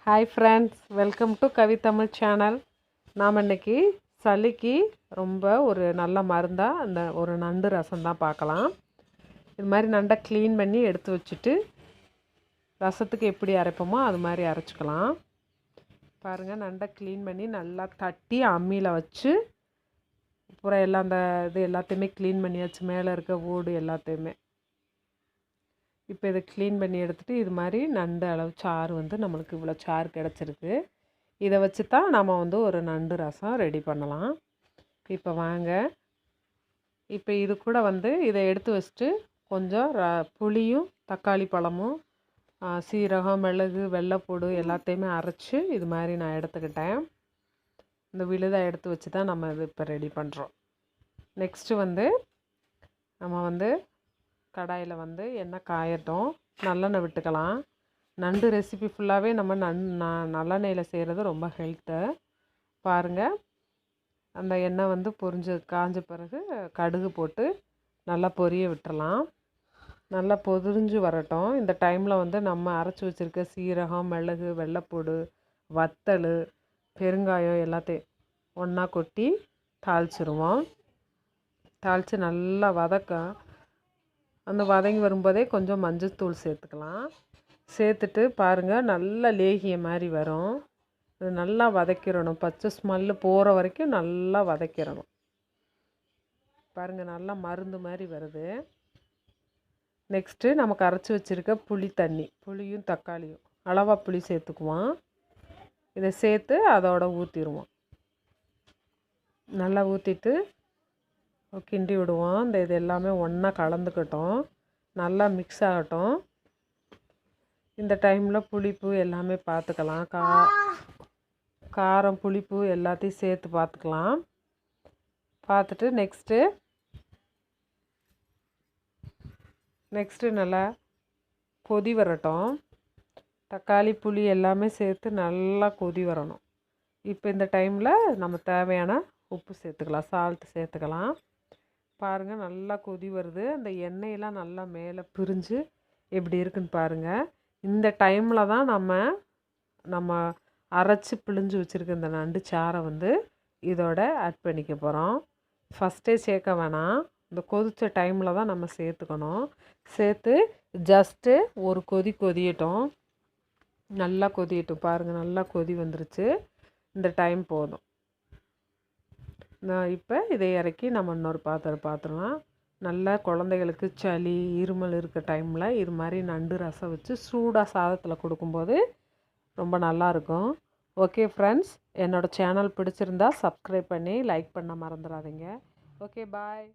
Hi friends, welcome to Kavi Tamil channel. நாம் இன்றைக்கி சளிக்கு ரொம்ப ஒரு நல்ல மருந்தாக அந்த ஒரு நண்டு ரசம் தான் பார்க்கலாம். இது மாதிரி நண்டை க்ளீன் பண்ணி எடுத்து வச்சுட்டு ரசத்துக்கு எப்படி அரைப்போமோ அது மாதிரி அரைச்சிக்கலாம். பாருங்கள், நண்டை க்ளீன் பண்ணி நல்லா தட்டி அம்மியில் வச்சு அப்புறம் எல்லாம் அந்த இது எல்லாத்தையுமே க்ளீன் பண்ணியாச்சு, மேலே இருக்க ஓடு எல்லாத்தையுமே. இப்போ இதை க்ளீன் பண்ணி எடுத்துகிட்டு இது மாதிரி நண்டு அளவு சாறு நம்மளுக்கு இவ்வளோ சாறு கிடச்சிருக்கு. இதை வச்சு தான் நம்ம ஒரு நண்டு ரசம் ரெடி பண்ணலாம். இப்போ வாங்க, இப்போ இது கூட இதை எடுத்து வச்சுட்டு கொஞ்சம் புளியும் தக்காளி பழமும் சீரகம் மிளகு வெள்ளைப்பூடு எல்லாத்தையுமே அரைச்சி இது மாதிரி நான் எடுத்துக்கிட்டேன். இந்த விழுதை எடுத்து வச்சு தான் நம்ம இது இப்போ ரெடி பண்ணுறோம். நெக்ஸ்ட்டு நம்ம கடாயில் எண்ணெய் காயட்டும், நல்லெண்ணெய் விட்டுக்கலாம். நண்டு ரெசிபி ஃபுல்லாகவே நம்ம நல்லெண்ணெயில் செய்கிறது ரொம்ப ஹெல்த்து. பாருங்கள், அந்த எண்ணெய் காஞ்ச பிறகு கடுகு போட்டு நல்லா பொரிய விட்டுறலாம். நல்லா பொரிஞ்சு வரட்டும். இந்த டைமில் நம்ம அரைச்சி வச்சுருக்க சீரகம் மிளகு வெள்ளைப்பூடு வத்தல் பெருங்காயம் எல்லாத்தையும் ஒன்றா கொட்டி தாளிச்சிருவோம். தாளித்து நல்லா அந்த வதங்கி வரும்போதே கொஞ்சம் மஞ்சள்தூள் சேர்த்துக்கலாம். சேர்த்துட்டு பாருங்கள், நல்லா லேகிய மாதிரி வரும். இது நல்லா வதக்கிடணும், பச்சை ஸ்மெல்லு போகிற வரைக்கும் நல்லா வதக்கிடணும். பாருங்கள், நல்லா மருந்து மாதிரி வருது. நெக்ஸ்ட்டு நமக்கு அரைச்சி வச்சுருக்க புளி தண்ணி, புளியும் தக்காளியும் அளவாக புளி சேர்த்துக்குவோம். இதை சேர்த்து அதோட ஊற்றிடுவோம். நல்லா ஊற்றிட்டு கிண்டி விடுவோம். இது எல்லாமே ஒன்றா கலந்துக்கட்டும், நல்லா மிக்ஸ் ஆகட்டும். இந்த டைமில் புளிப்பு எல்லாமே பார்த்துக்கலாம், காரம் புளிப்பு எல்லாத்தையும் சேர்த்து பார்த்துக்கலாம். பார்த்துட்டு நெக்ஸ்ட்டு நல்லா கொதி வரட்டும். தக்காளி புளி எல்லாமே சேர்த்து நல்லா கொதி வரணும். இப்போ இந்த டைமில் நம்ம தேவையான உப்பு சேர்த்துக்கலாம், சால்ட்டு சேர்த்துக்கலாம். பாருங்கள், நல்லா கொதி வருது. அந்த எண்ணெயெல்லாம் நல்லா மேலே பிரிஞ்சு எப்படி இருக்குன்னு பாருங்கள். இந்த டைமில் தான் நம்ம அரைச்சி பிழிஞ்சு வச்சுருக்க இந்த நண்டு சாறை இதோட ஆட் பண்ணிக்க போகிறோம். ஃபஸ்ட்டே சேர்க்க வேணாம், இந்த கொதித்த டைமில் தான் நம்ம சேர்த்துக்கணும். சேர்த்து ஜஸ்ட்டு ஒரு கொதியட்டும், நல்லா கொதியட்டும். பாருங்கள், நல்லா கொதி வந்துருச்சு. இந்த டைம் போதும். நான் இப்போ இதை இறக்கி நம்ம இன்னொரு பாத்திரம் நல்லா குழந்தைகளுக்கு சளி இருமல் இருக்க டைமில் இது மாதிரி நண்டு ரசம் வச்சு சூடாக சாதத்தில் கொடுக்கும்போது ரொம்ப நல்லாயிருக்கும். ஓகே ஃப்ரெண்ட்ஸ், என்னோடய சேனல் பிடிச்சிருந்தா சப்ஸ்கிரைப் பண்ணி லைக் பண்ண மறந்துடாதீங்க. ஓகே, பாய்.